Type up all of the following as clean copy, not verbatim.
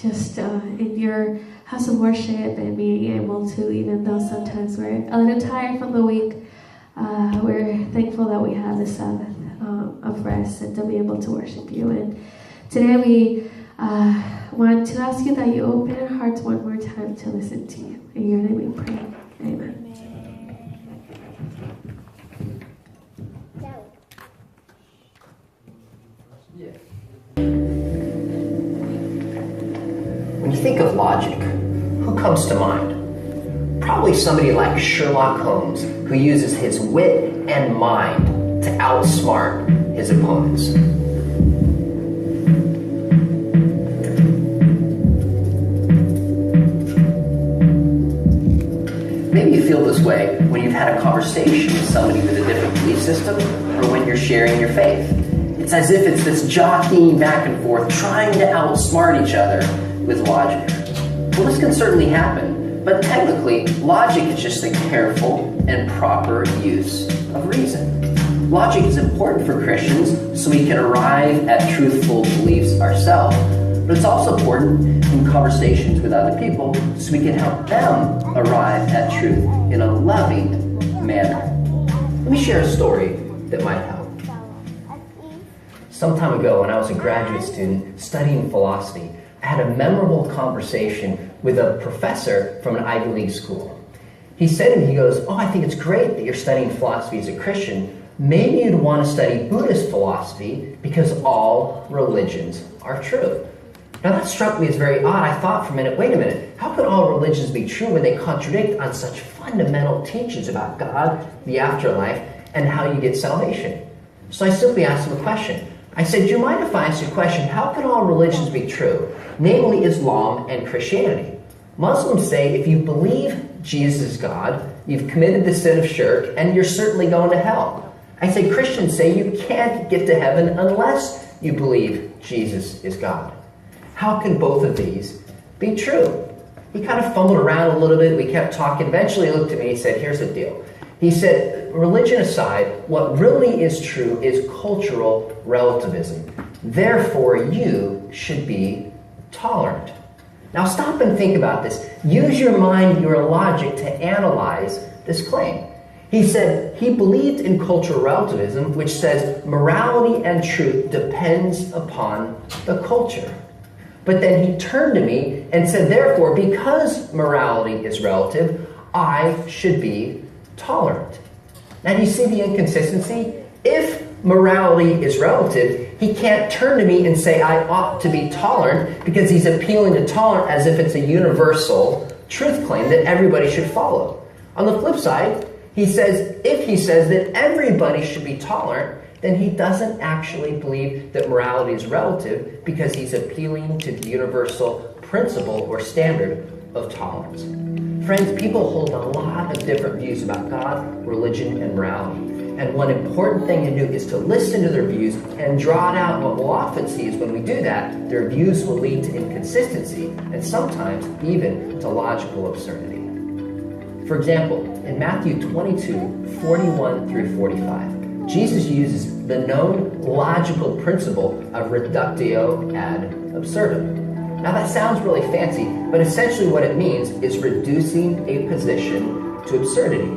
just in your house of worship and being able to, even though sometimes we're a little tired from the week, we're thankful that we have the Sabbath of rest and to be able to worship you. And today we want to ask you that you open our hearts one more time to listen to you. In your name we pray. Amen. When you think of logic, who comes to mind? Probably somebody like Sherlock Holmes, who uses his wit and mind to outsmart his opponents. Maybe you feel this way when you've had a conversation with somebody with a different belief system, or when you're sharing your faith. It's as if it's this jockeying back and forth, trying to outsmart each other with logic. Well, this can certainly happen, but technically, logic is just a careful and proper use of reason. Logic is important for Christians so we can arrive at truthful beliefs ourselves, but it's also important in conversations with other people so we can help them arrive at truth in a loving manner. Let me share a story that might help. Some time ago, when I was a graduate student studying philosophy, I had a memorable conversation with a professor from an Ivy League school. He said to me, he goes, "Oh, I think it's great that you're studying philosophy as a Christian. Maybe you'd want to study Buddhist philosophy because all religions are true." Now that struck me as very odd. I thought for a minute, wait a minute, how could all religions be true when they contradict on such fundamental teachings about God, the afterlife, and how you get salvation? So I simply asked him a question. I said, "Do you mind if I ask you a question? How can all religions be true, namely Islam and Christianity? Muslims say if you believe Jesus is God, you've committed the sin of shirk, and you're certainly going to hell. I say Christians say you can't get to heaven unless you believe Jesus is God. How can both of these be true?" He kind of fumbled around a little bit. We kept talking. Eventually he looked at me and he said, "Here's the deal." He said, "Religion aside, what really is true is cultural relativism. Therefore, you should be tolerant." Now stop and think about this. Use your mind, your logic to analyze this claim. He said he believed in cultural relativism, which says morality and truth depends upon the culture. But then he turned to me and said, therefore, because morality is relative, I should be tolerant. Now, do you see the inconsistency? If morality is relative, he can't turn to me and say I ought to be tolerant because he's appealing to tolerant as if it's a universal truth claim that everybody should follow. On the flip side, if he says that everybody should be tolerant, then he doesn't actually believe that morality is relative because he's appealing to the universal principle or standard of tolerance. Friends, people hold a lot of different views about God, religion, and morality. And one important thing to do is to listen to their views and draw it out. What we'll often see is when we do that, their views will lead to inconsistency and sometimes even to logical absurdity. For example, in Matthew 22:41 through 45, Jesus uses the known logical principle of reductio ad absurdum. Now that sounds really fancy, but essentially what it means is reducing a position to absurdity.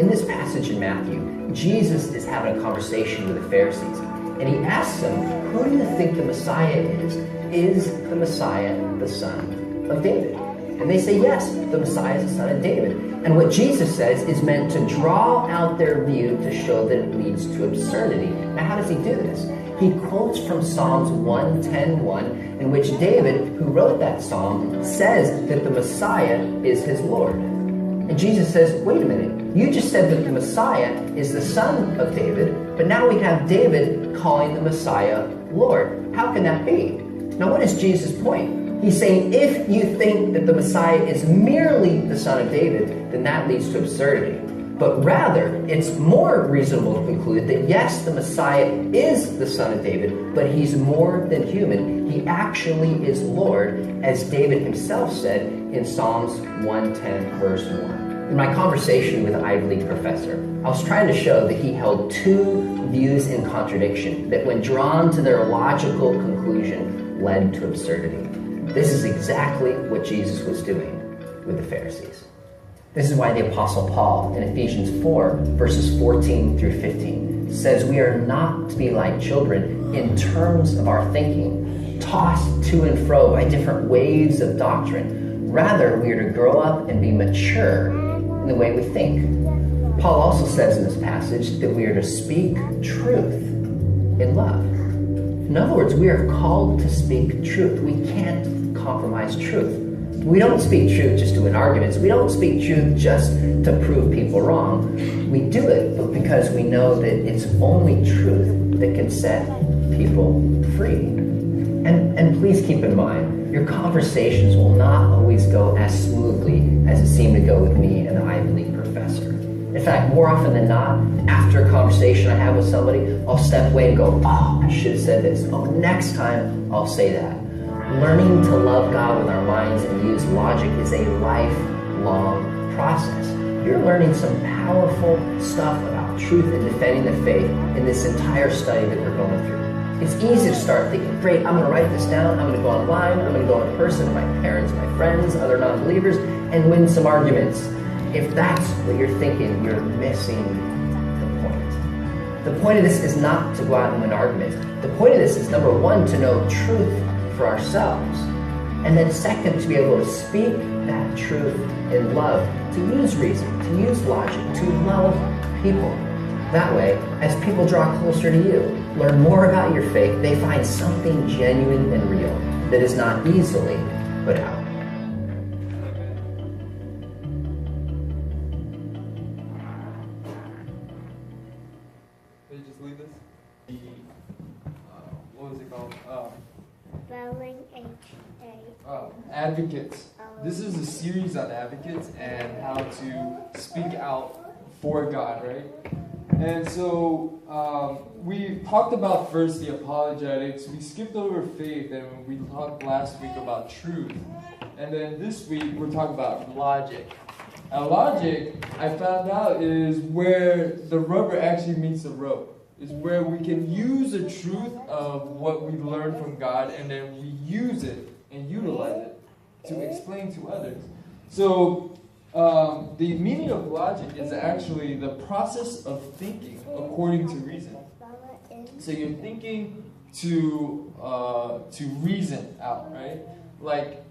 In this passage in Matthew, Jesus is having a conversation with the Pharisees, and he asks them, who do you think the Messiah is? Is the Messiah the son of David? And they say, yes, the Messiah is the son of David. And what Jesus says is meant to draw out their view to show that it leads to absurdity. Now, how does he do this? He quotes from Psalms 110:1, in which David, who wrote that psalm, says that the Messiah is his Lord. And Jesus says, wait a minute, you just said that the Messiah is the son of David, but now we have David calling the Messiah Lord. How can that be? Now, what is Jesus' point? He's saying if you think that the Messiah is merely the son of David, then that leads to absurdity. But rather, it's more reasonable to conclude that yes, the Messiah is the son of David, but he's more than human. He actually is Lord, as David himself said in Psalms 110, verse 1. In my conversation with an Ivy League professor, I was trying to show that he held two views in contradiction that when drawn to their logical conclusion led to absurdity. This is exactly what Jesus was doing with the Pharisees. This is why the Apostle Paul in Ephesians 4, verses 14 through 15 says we are not to be like children in terms of our thinking, tossed to and fro by different waves of doctrine. Rather, we are to grow up and be mature in the way we think. Paul also says in this passage that we are to speak truth in love. In other words, we are called to speak truth. We can't compromise truth. We don't speak truth just to win arguments. We don't speak truth just to prove people wrong. We do it because we know that it's only truth that can set people free. And please keep in mind, your conversations will not always go as smoothly as it seemed to go with me and the Ivy League professor. In fact, more often than not, after a conversation I have with somebody, I'll step away and go, oh, I should have said this. Oh, next time I'll say that. Learning to love God with our minds and use logic is a lifelong process. You're learning some powerful stuff about truth and defending the faith in this entire study that we're going through. It's easy to start thinking, great, I'm going to write this down, I'm going to go online, I'm going to go in person to my parents, my friends, other non-believers, and win some arguments. If that's what you're thinking, you're missing the point. The point of this is not to go out and win arguments. The point of this is, number one, to know truth for ourselves. And then second, to be able to speak that truth in love, to use reason, to use logic, to love people. That way, as people draw closer to you, learn more about your faith, they find something genuine and real that is not easily put out. Did you just leave this? What was it called? Spelling Advocates. This is a series on advocates and how to speak out for God, right? And so we talked about first the apologetics. We skipped over faith, and we talked last week about truth. And then this week we're talking about logic. Now, logic, I found out, is where the rubber actually meets the road. It's where we can use the truth of what we learned from God, and then we use it and utilize it to explain to others. So the meaning of logic is actually the process of thinking according to reason. So you're thinking to reason out, right? Like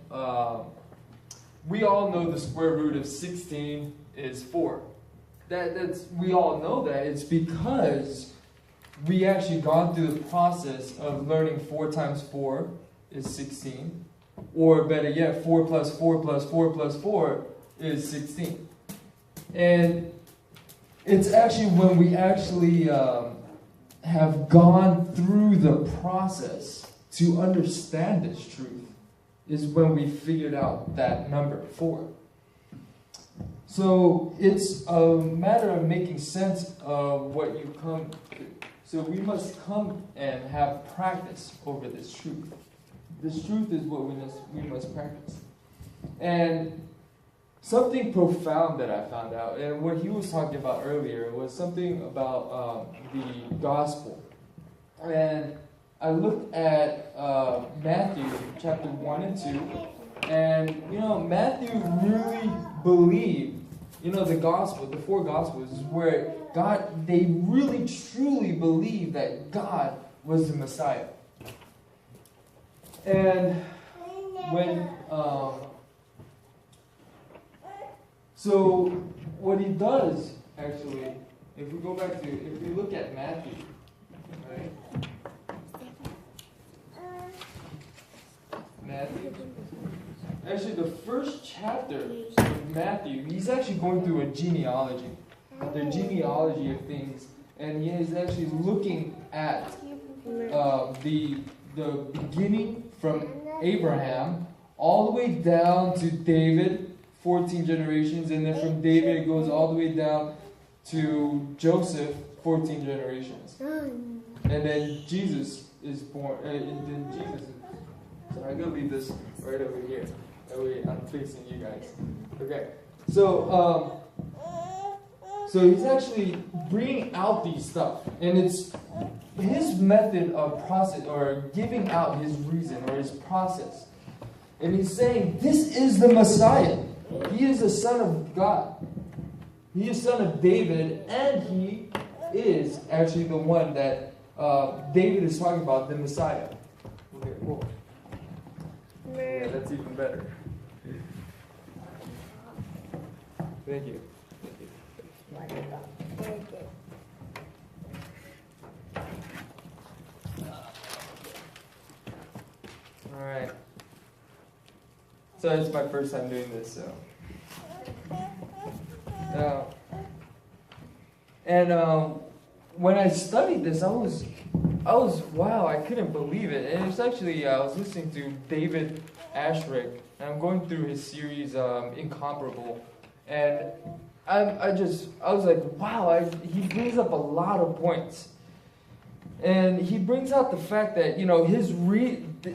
we all know the square root of 16 is 4. That's we all know that. It's because we actually gone through the process of learning 4 times 4 is 16. Or better yet, 4 plus 4 plus 4 plus 4 is 16. And it's actually when we actually have gone through the process to understand this truth is when we figured out that number 4. So it's a matter of making sense of what you come to. So we must come and have practice over this truth. This truth is what we must practice. And something profound that I found out, and what he was talking about earlier, was something about the gospel. And I looked at Matthew chapter 1 and 2, and Matthew really believed, the gospel, the 4 gospels, is where they really truly believed that God was the Messiah. And when, so what he does, actually, if we look at Matthew, right? Matthew. Actually, the first chapter of Matthew, he's actually going through a genealogy. The genealogy of things. And he is actually looking at the beginning from Abraham all the way down to David, 14 generations. And then from David, it goes all the way down to Joseph, 14 generations. And then Jesus is born. So I'm going to leave this right over here. That way I'm facing you guys. Okay. So he's actually bringing out these stuff. And it's his method of process, or giving out his reason, or his process. And he's saying, this is the Messiah. He is the Son of God. He is son of David, and he is actually the one that David is talking about, the Messiah. Okay, cool. Yeah, that's even better. Thank you. All right. So it's my first time doing this, so. When I studied this, I was wow, I couldn't believe it. And it's actually I was listening to David Ashrick, and I'm going through his series Incomparable, and I was like, wow, he brings up a lot of points, and he brings out the fact that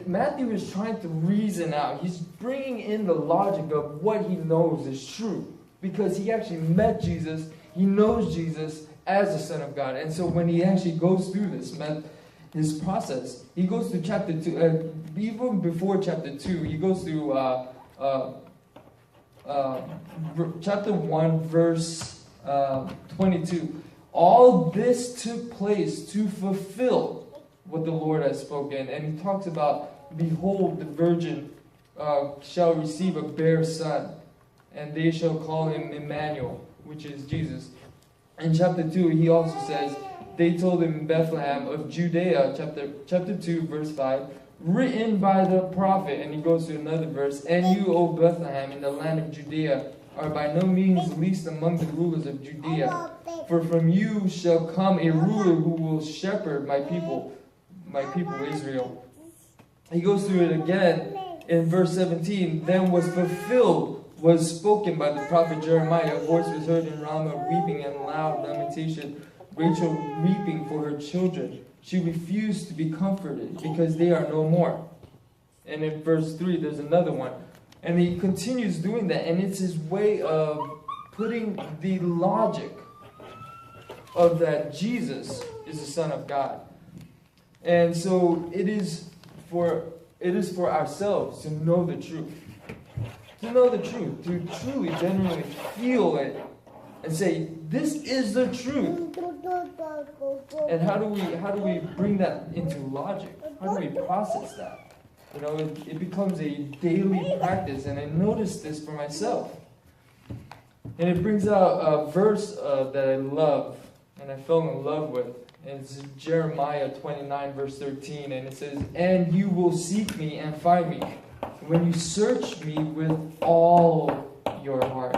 Matthew is trying to reason out. He's bringing in the logic of what he knows is true, because he actually met Jesus. He knows Jesus as the Son of God. And so when he actually goes through his process, he goes through chapter 2, even before chapter 2, he goes through chapter 1, verse 22. All this took place to fulfill what the Lord has spoken. And he talks about, behold, the virgin shall receive a bare son, and they shall call him Emmanuel, which is Jesus. In chapter 2, he also says, they told him in Bethlehem of Judea, chapter 2, verse 5, written by the prophet. And he goes to another verse, and you, O Bethlehem, in the land of Judea, are by no means least among the rulers of Judea. For from you shall come a ruler who will shepherd my people Israel. He goes through it again in verse 17. Then was spoken by the prophet Jeremiah. A voice was heard in Ramah, weeping and loud lamentation. Rachel weeping for her children. She refused to be comforted because they are no more. And in verse 3, there's another one. And he continues doing that. And it's his way of putting the logic of that Jesus is the Son of God. And so it is for ourselves to know the truth. To know the truth, to truly, genuinely feel it and say, this is the truth. And how do we bring that into logic? How do we process that? It becomes a daily practice, and I noticed this for myself. And it brings out a verse that I love, and I fell in love with. And it's Jeremiah 29, verse 13, and it says, and you will seek me and find me when you search me with all your heart.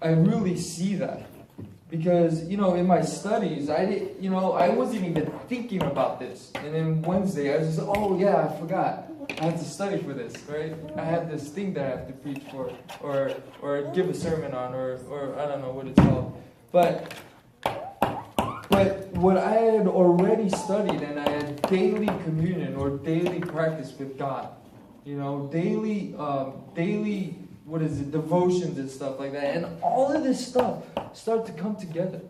I really see that. Because, in my studies, I wasn't even thinking about this. And then Wednesday, I was just, oh yeah, I forgot. I have to study for this, right? I have this thing that I have to preach for, or give a sermon on, or I don't know what it's called. But what I had already studied, and I had daily communion or daily practice with God, daily devotions and stuff like that, and all of this stuff start to come together.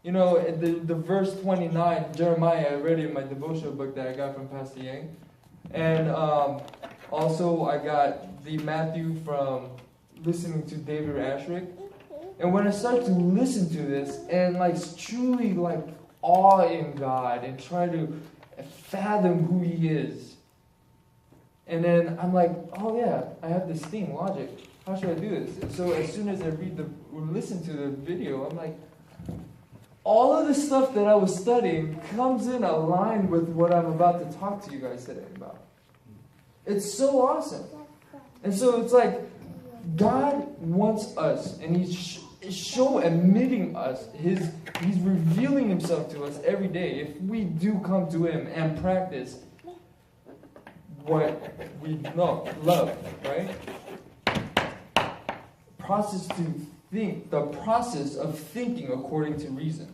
The verse 29, Jeremiah, I read it in my devotional book that I got from Pastor Yang. And also I got the Matthew from listening to David Ashrick. And when I started to listen to this and truly awe in God and try to fathom who He is. And then I'm like, oh yeah, I have this thing, logic. How should I do this? And so as soon as I listen to the video, I'm like, all of the stuff that I was studying comes in aligned with what I'm about to talk to you guys today about. It's so awesome. And so it's like God wants us, and He's admitting us. He's revealing Himself to us every day if we do come to Him and practice what we love, right? The process of thinking according to reason.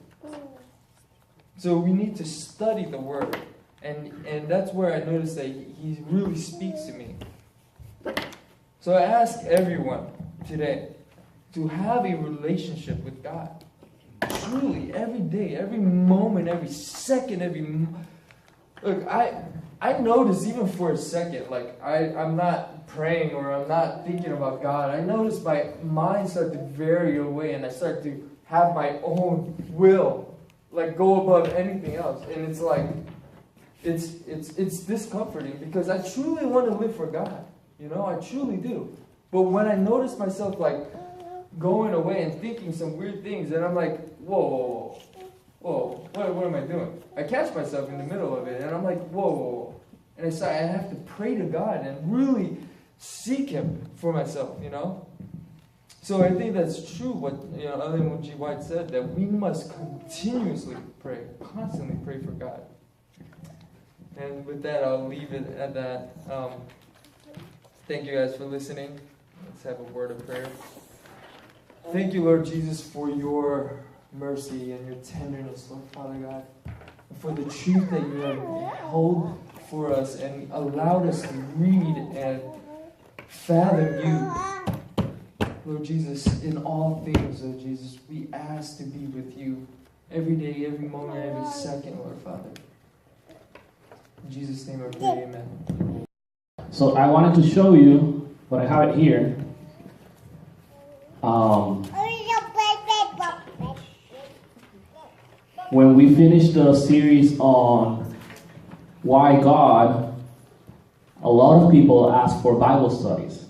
So we need to study the Word. And that's where I noticed that He really speaks to me. So I ask everyone today to have a relationship with God. truly, every day, every moment, every second, look, I notice even for a second, like I'm not praying or I'm not thinking about God. I notice my mind start to vary away and I start to have my own will, like go above anything else. And it's like, it's discomforting because I truly want to live for God. You know, I truly do. But when I notice myself like going away and thinking some weird things, and I'm like, whoa, what am I doing? I catch myself in the middle of it, and I'm like, whoa. And I have to pray to God and really seek Him for myself, you know? So I think that's true what, you know, Ellen G. White said, that we must continuously pray, constantly pray for God. And with that, I'll leave it at that. Thank you guys for listening. Let's have a word of prayer. Thank you, Lord Jesus, for your mercy and your tenderness, Lord Father God, and for the truth that you have held for us and allowed us to read and fathom you. Lord Jesus, in all things, Lord Jesus, we ask to be with you every day, every moment, every second, Lord Father. In Jesus' name I pray, amen. So I wanted to show you what I have it here. When we finished the series on why God, a lot of people asked for Bible studies.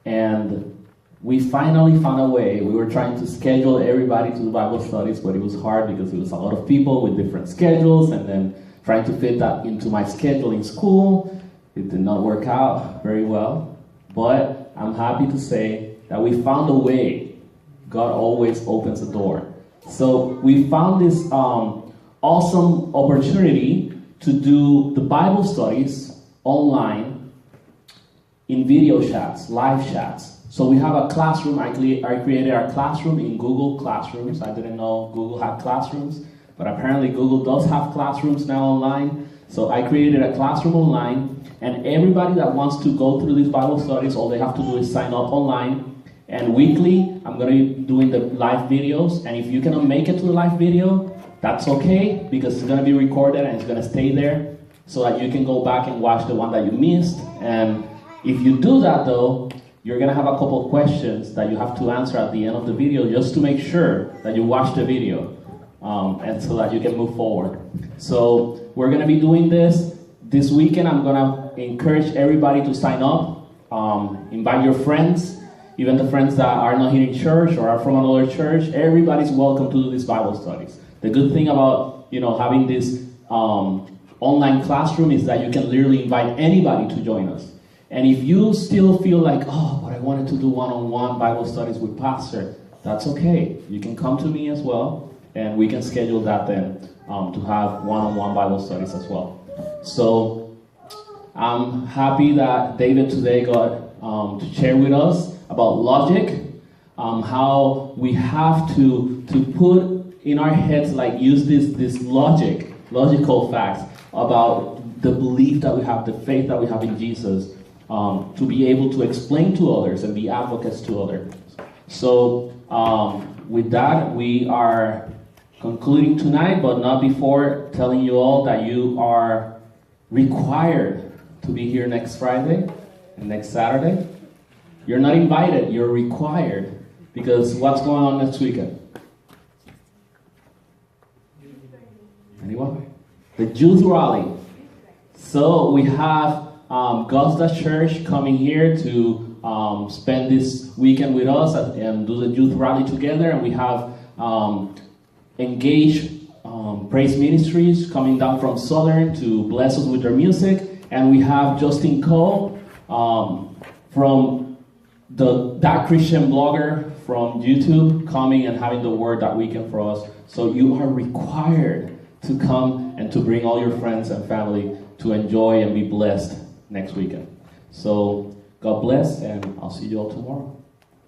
And we finally found a way. We were trying to schedule everybody to the Bible studies, but it was hard because it was a lot of people with different schedules, and then trying to fit that into my schedule in school. It did not work out very well. But I'm happy to say that we found a way. God always opens a door. So we found this awesome opportunity to do the Bible studies online in video chats, live chats. So we have a classroom. I created our classroom in Google Classrooms. I didn't know Google had classrooms, but apparently Google does have classrooms now online. So I created a classroom online, and everybody that wants to go through these Bible studies, all they have to do is sign up online. And weekly, I'm going to be doing the live videos. And if you cannot make it to the live video, that's okay, because it's going to be recorded and it's going to stay there so that you can go back and watch the one that you missed. And if you do that, though, you're going to have a couple of questions that you have to answer at the end of the video just to make sure that you watch the video and so that you can move forward. So we're going to be doing this weekend. I'm going to encourage everybody to sign up, invite your friends. Even the friends that are not here in church or are from another church, everybody's welcome to do these Bible studies. The good thing about having this online classroom is that you can literally invite anybody to join us. And if you still feel like, but I wanted to do one-on-one Bible studies with Pastor, that's okay. You can come to me as well, and we can schedule that then to have one-on-one Bible studies as well. So I'm happy that David today got to share with us about logic, how we have to put in our heads, like use this logical facts about the belief that we have, the faith that we have in Jesus, to be able to explain to others and be advocates to others. So with that, we are concluding tonight, but not before telling you all that you are required to be here next Friday and next Saturday. You're not invited, you're required. Because what's going on next weekend? Anyone? The Youth Rally. So we have Gosda Church coming here to spend this weekend with us and do the Youth Rally together. And we have Engage Praise Ministries coming down from Southern to bless us with their music. And we have Justin Cole from that Christian blogger from YouTube coming and having the word that weekend for us. So you are required to come and to bring all your friends and family to enjoy and be blessed next weekend. So God bless, and I'll see you all tomorrow.